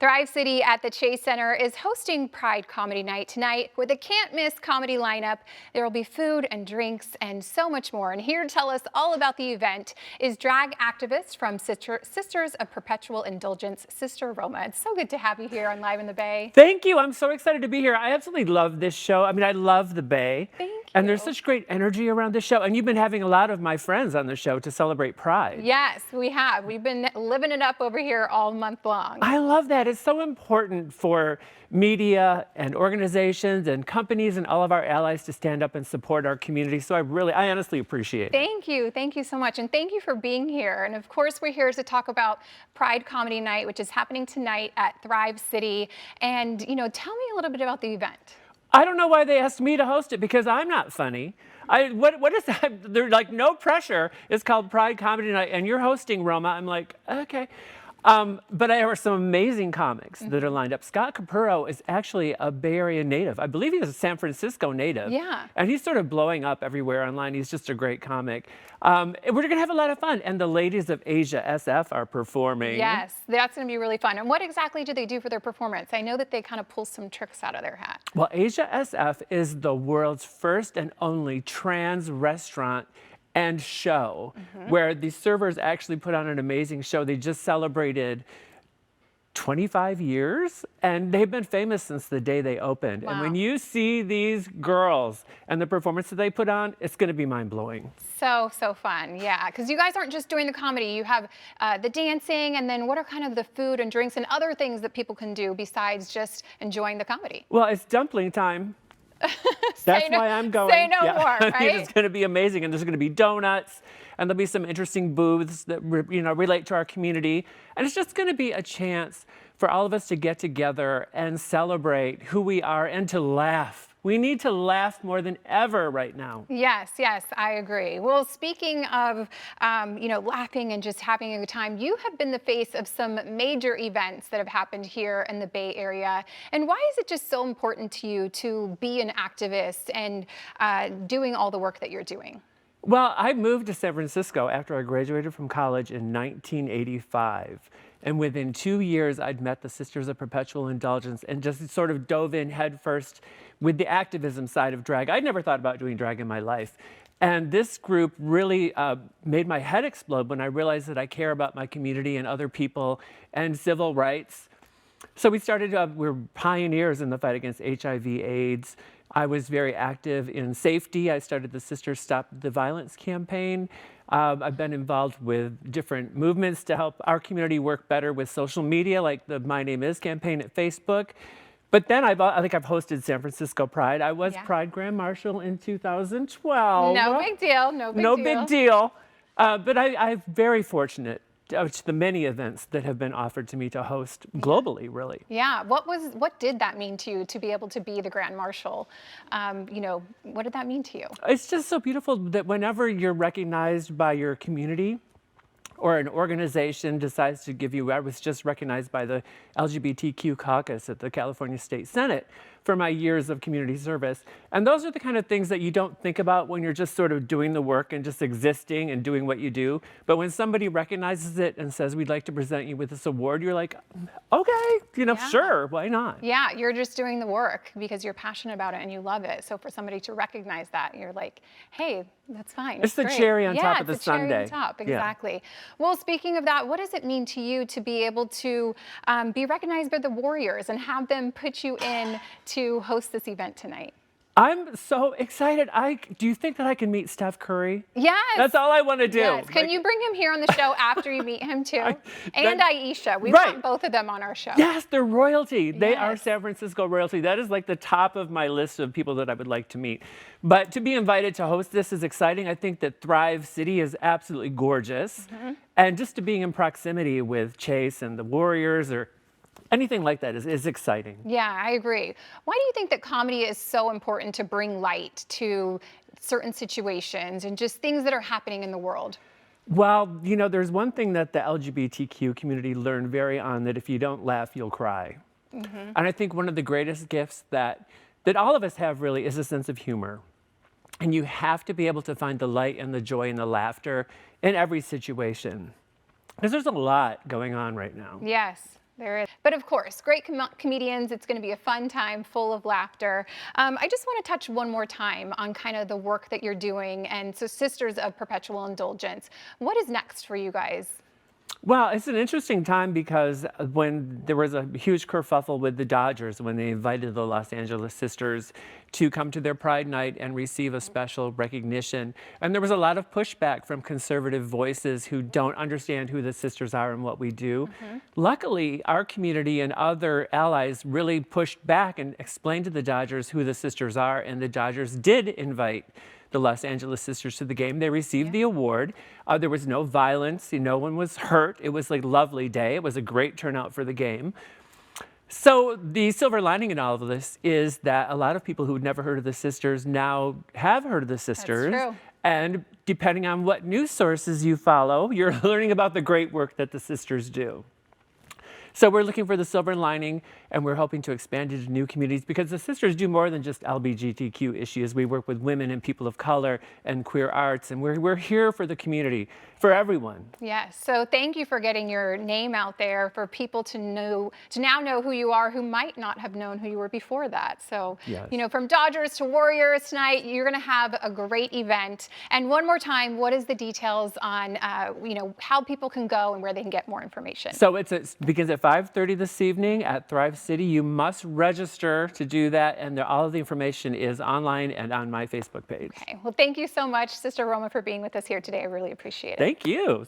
Thrive City at the Chase Center is hosting Pride Comedy Night tonight with a can't-miss comedy lineup. There will be food and drinks and so much more. And here to tell us all about the event is drag activist from Sisters of Perpetual Indulgence, Sister Roma. It's so good to have you here on Live in the Bay. Thank you. I'm so excited to be here. I absolutely love this show. I mean, I love the Bay. Thank you. And there's such great energy around this show. And you've been having a lot of my friends on the show to celebrate Pride. Yes, we have. We've been living it up over here all month long. I love that. It's so important for media and organizations and companies and all of our allies to stand up and support our community. So I honestly appreciate it. Thank you. Thank you so much. And thank you for being here. And of course, we're here to talk about Pride Comedy Night, which is happening tonight at Thrive City. And, tell me a little bit about the event. I don't know why they asked me to host it because I'm not funny. What is that? There's like no pressure. It's called Pride Comedy Night and you're hosting, Roma. I'm like, okay. But there are some amazing comics that are lined up. Scott Capurro is actually a Bay Area native. I believe he's a San Francisco native. Yeah. And he's sort of blowing up everywhere online. He's just a great comic. We're going to have a lot of fun. And the ladies of Asia SF are performing. Yes, that's going to be really fun. And what exactly do they do for their performance? I know that they kind of pull some tricks out of their hat. Well, Asia SF is the world's first and only trans restaurant and show where the servers actually put on an amazing show. They just celebrated 25 years and they've been famous since the day they opened. Wow. And when you see these girls and the performance that they put on, it's going to be mind-blowing. So fun. Yeah, because you guys aren't just doing the comedy. You have the dancing, and then what are kind of the food and drinks and other things that people can do besides just enjoying the comedy? Well, it's dumpling time. That's why I'm going. Say no more, right? It's going to be amazing. And there's going to be donuts and there'll be some interesting booths that relate to our community. And it's just going to be a chance for all of us to get together and celebrate who we are and to laugh. We need to laugh more than ever right now. Yes, I agree. Well, speaking of, laughing and just having a good time, you have been the face of some major events that have happened here in the Bay Area. And why is it just so important to you to be an activist and doing all the work that you're doing? Well, I moved to San Francisco after I graduated from college in 1985. And within 2 years, I'd met the Sisters of Perpetual Indulgence and just sort of dove in headfirst with the activism side of drag. I'd never thought about doing drag in my life. And this group really made my head explode when I realized that I care about my community and other people and civil rights. So we started, we're pioneers in the fight against HIV/AIDS. I was very active in safety. I started the Sisters Stop the Violence campaign. I've been involved with different movements to help our community work better with social media, like the My Name Is campaign at Facebook. But then I think I've hosted San Francisco Pride. I was Pride Grand Marshal in 2012. No big deal, no big deal. But I'm very fortunate to the many events that have been offered to me to host globally, really. Yeah, what did that mean to you to be able to be the Grand Marshal? What did that mean to you? It's just so beautiful that whenever you're recognized by your community or an organization decides to give you, I was just recognized by the LGBTQ caucus at the California State Senate for my years of community service. And those are the kind of things that you don't think about when you're just sort of doing the work and just existing and doing what you do. But when somebody recognizes it and says, we'd like to present you with this award, you're like, okay, sure, why not? Yeah, you're just doing the work because you're passionate about it and you love it. So for somebody to recognize that, you're like, hey, that's fine. It's the great. cherry on top of the sundae. Yeah, it's the cherry on top, exactly. Yeah. Well, speaking of that, what does it mean to you to be able to be recognized by the Warriors and have them put you in to host this event tonight? I'm so excited. Do you think that I can meet Steph Curry? Yes. That's all I want to do. Yes. Can you bring him here on the show after you meet him too? And Aisha. We want both of them on our show. Yes, they're royalty. They are San Francisco royalty. That is like the top of my list of people that I would like to meet. But to be invited to host this is exciting. I think that Thrive City is absolutely gorgeous. And just to being in proximity with Chase and the Warriors or anything like that is exciting. Yeah, I agree. Why do you think that comedy is so important to bring light to certain situations and just things that are happening in the world? Well, there's one thing that the LGBTQ community learned very on, that if you don't laugh, you'll cry. And I think one of the greatest gifts that all of us have really is a sense of humor. And you have to be able to find the light and the joy and the laughter in every situation. Because there's a lot going on right now. Yes. There is. But of course, great comedians. It's going to be a fun time full of laughter. I just want to touch one more time on kind of the work that you're doing. And so Sisters of Perpetual Indulgence, what is next for you guys? Well, it's an interesting time because when there was a huge kerfuffle with the Dodgers when they invited the Los Angeles Sisters to come to their Pride Night and receive a special recognition. And there was a lot of pushback from conservative voices who don't understand who the sisters are and what we do. Luckily, our community and other allies really pushed back and explained to the Dodgers who the sisters are, and the Dodgers did invite the Los Angeles Sisters to the game. They received the award. There was no violence. No one was hurt. It was like a lovely day. It was a great turnout for the game. So the silver lining in all of this is that a lot of people who'd never heard of the sisters now have heard of the sisters. That's true. And depending on what news sources you follow, you're learning about the great work that the sisters do. So we're looking for the silver lining, and we're hoping to expand it to new communities because the sisters do more than just LGBTQ issues. We work with women and people of color and queer arts, and we're here for the community, for everyone. Yes. So thank you for getting your name out there for people to now know who you are, who might not have known who you were before that. So, Yes. From Dodgers to Warriors tonight, you're going to have a great event. And one more time, what is the details on, how people can go and where they can get more information? So it begins at 5:30 this evening at Thrive City. You must register to do that, and all of the information is online and on my Facebook page. Okay. Well, thank you so much, Sister Roma, for being with us here today. I really appreciate it. Thank you.